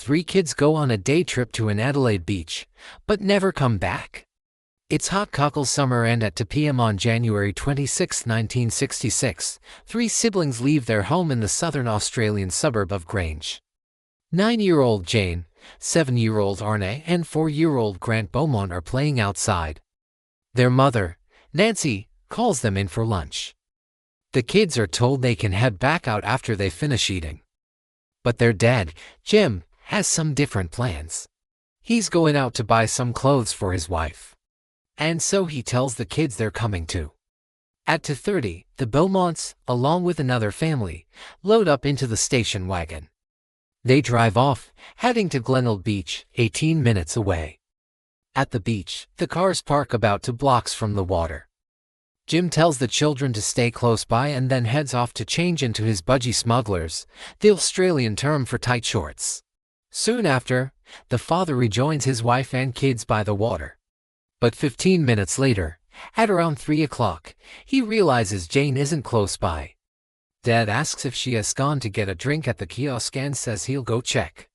Three kids go on a day trip to an Adelaide beach, but never come back. It's hot cockle summer, and at 2 p.m. on January 26, 1966, three siblings leave their home in the southern Australian suburb of Grange. 9-year-old Jane, 7-year-old Arne, and 4-year-old Grant Beaumont are playing outside. Their mother, Nancy, calls them in for lunch. The kids are told they can head back out after they finish eating. But their dad, Jim, has some different plans. He's going out to buy some clothes for his wife. And so he tells the kids they're coming too. At 2:30, the Beaumonts, along with another family, load up into the station wagon. They drive off, heading to Glenelg Beach, 18 minutes away. At the beach, the cars park about 2 blocks from the water. Jim tells the children to stay close by and then heads off to change into his budgie smugglers, the Australian term for tight shorts. Soon after, the father rejoins his wife and kids by the water. But 15 minutes later, at around 3 o'clock, he realizes Jane isn't close by. Dad asks if she has gone to get a drink at the kiosk and says he'll go check.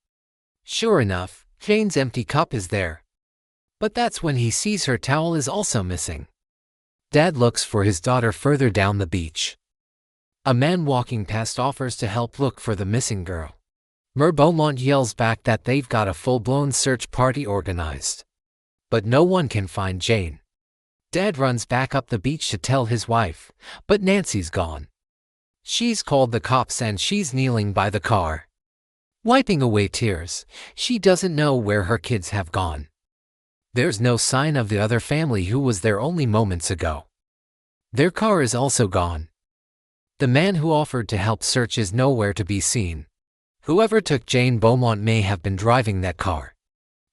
Sure enough, Jane's empty cup is there. But that's when he sees her towel is also missing. Dad looks for his daughter further down the beach. A man walking past offers to help look for the missing girl. Beaumont yells back that they've got a full-blown search party organized. But no one can find Jane. Dad runs back up the beach to tell his wife, but Nancy's gone. She's called the cops and she's kneeling by the car. Wiping away tears, she doesn't know where her kids have gone. There's no sign of the other family who was there only moments ago. Their car is also gone. The man who offered to help search is nowhere to be seen. Whoever took Jane Beaumont may have been driving that car.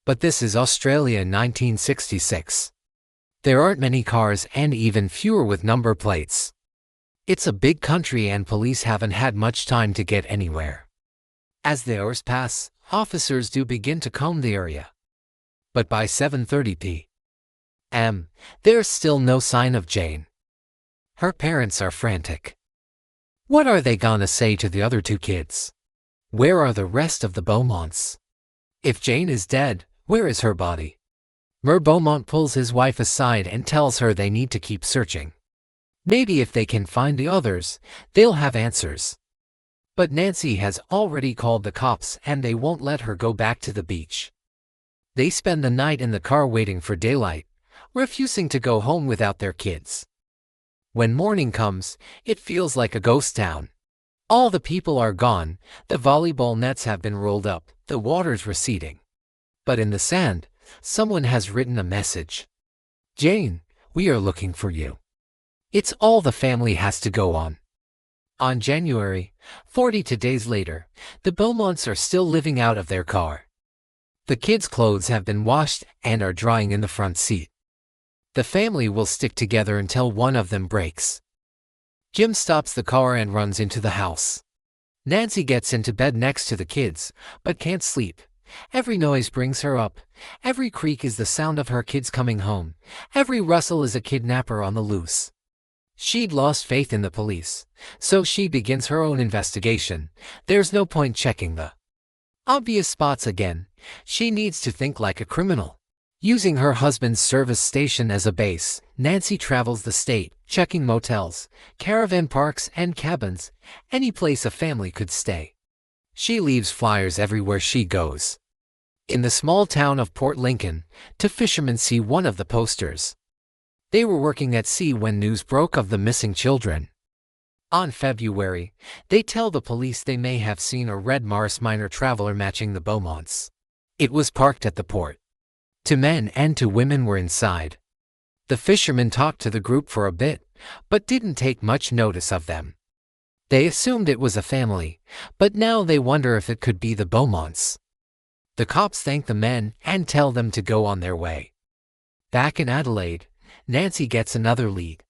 But this is Australia in 1966. There aren't many cars and even fewer with number plates. It's a big country and police haven't had much time to get anywhere. As the hours pass, officers do begin to comb the area. But by 7:30 p.m., there's still no sign of Jane. Her parents are frantic. What are they gonna say to the other 2 kids? Where are the rest of the Beaumonts? If Jane is dead, where is her body? Beaumont pulls his wife aside and tells her they need to keep searching. Maybe if they can find the others, they'll have answers. But Nancy has already called the cops and they won't let her go back to the beach. They spend the night in the car waiting for daylight, refusing to go home without their kids. When morning comes, it feels like a ghost town. All the people are gone, the volleyball nets have been rolled up, the water's receding. But in the sand, someone has written a message. Jane, we are looking for you. It's all the family has to go on. On January 42 days later, the Beaumonts are still living out of their car. The kids' clothes have been washed and are drying in the front seat. The family will stick together until one of them breaks. Jim stops the car and runs into the house. Nancy gets into bed next to the kids, but can't sleep. Every noise brings her up. Every creak is the sound of her kids coming home. Every rustle is a kidnapper on the loose. She'd lost faith in the police, so she begins her own investigation. There's no point checking the obvious spots again. She needs to think like a criminal. Using her husband's service station as a base, Nancy travels the state, checking motels, caravan parks, and cabins, any place a family could stay. She leaves flyers everywhere she goes. In the small town of Port Lincoln, 2 fishermen see one of the posters. They were working at sea when news broke of the missing children. On February, they tell the police they may have seen a red Mars Minor traveler matching the Beaumonts. It was parked at the port. 2 men and 2 women were inside. The fishermen talked to the group for a bit, but didn't take much notice of them. They assumed it was a family, but now they wonder if it could be the Beaumonts. The cops thank the men and tell them to go on their way. Back in Adelaide, Nancy gets another lead.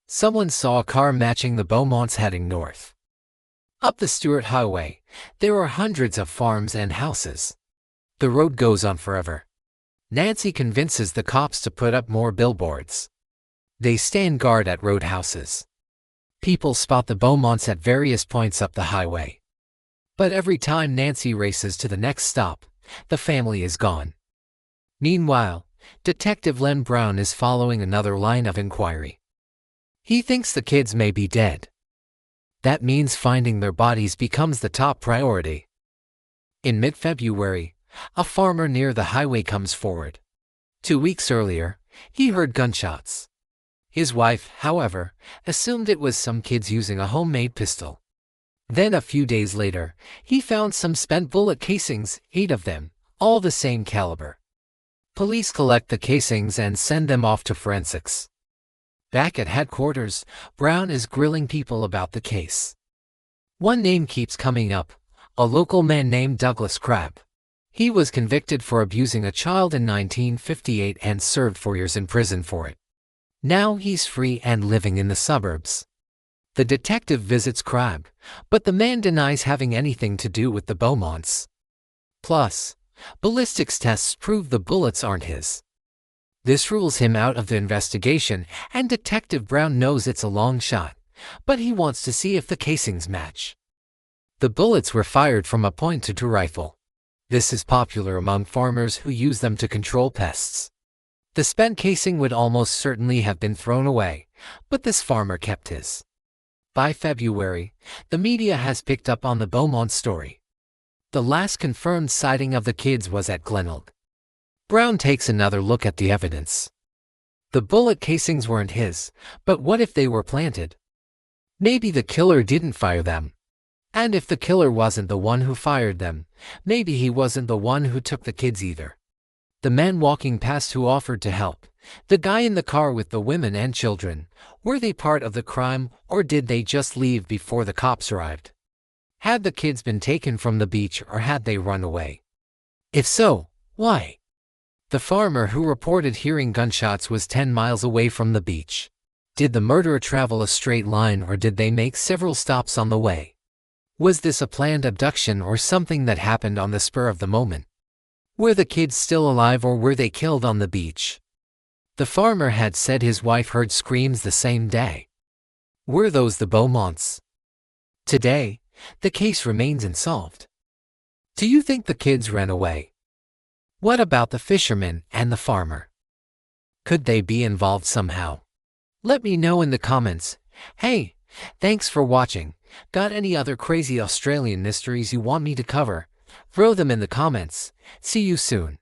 Someone saw a car matching the Beaumonts heading north. Up the Stewart Highway, there are hundreds of farms and houses. The road goes on forever. Nancy convinces the cops to put up more billboards. They stand guard at roadhouses. People spot the Beaumonts at various points up the highway. But every time Nancy races to the next stop, the family is gone. Meanwhile, Detective Len Brown is following another line of inquiry. He thinks the kids may be dead. That means finding their bodies becomes the top priority. In mid-February, a farmer near the highway comes forward. 2 weeks earlier, he heard gunshots. His wife, however, assumed it was some kids using a homemade pistol. Then a few days later, he found some spent bullet casings, 8 of them, all the same caliber. Police collect the casings and send them off to forensics. Back at headquarters, Brown is grilling people about the case. One name keeps coming up, a local man named Douglas Crabb. He was convicted for abusing a child in 1958 and served 4 years in prison for it. Now he's free and living in the suburbs. The detective visits Crabb, but the man denies having anything to do with the Beaumonts. Plus, ballistics tests prove the bullets aren't his. This rules him out of the investigation, and Detective Brown knows it's a long shot, but he wants to see if the casings match. The bullets were fired from a .22 rifle. This is popular among farmers who use them to control pests. The spent casing would almost certainly have been thrown away, but this farmer kept his. By February, the media has picked up on the Beaumont story. The last confirmed sighting of the kids was at Glenelg. Brown takes another look at the evidence. The bullet casings weren't his, but what if they were planted? Maybe the killer didn't fire them. And if the killer wasn't the one who fired them, maybe he wasn't the one who took the kids either. The man walking past who offered to help, the guy in the car with the women and children, were they part of the crime or did they just leave before the cops arrived? Had the kids been taken from the beach or had they run away? If so, why? The farmer who reported hearing gunshots was 10 miles away from the beach. Did the murderer travel a straight line or did they make several stops on the way? Was this a planned abduction or something that happened on the spur of the moment? Were the kids still alive or were they killed on the beach? The farmer had said his wife heard screams the same day. Were those the Beaumonts? Today, the case remains unsolved. Do you think the kids ran away? What about the fisherman and the farmer? Could they be involved somehow? Let me know in the comments. Hey, thanks for watching. Got any other crazy Australian mysteries you want me to cover? Throw them in the comments. See you soon.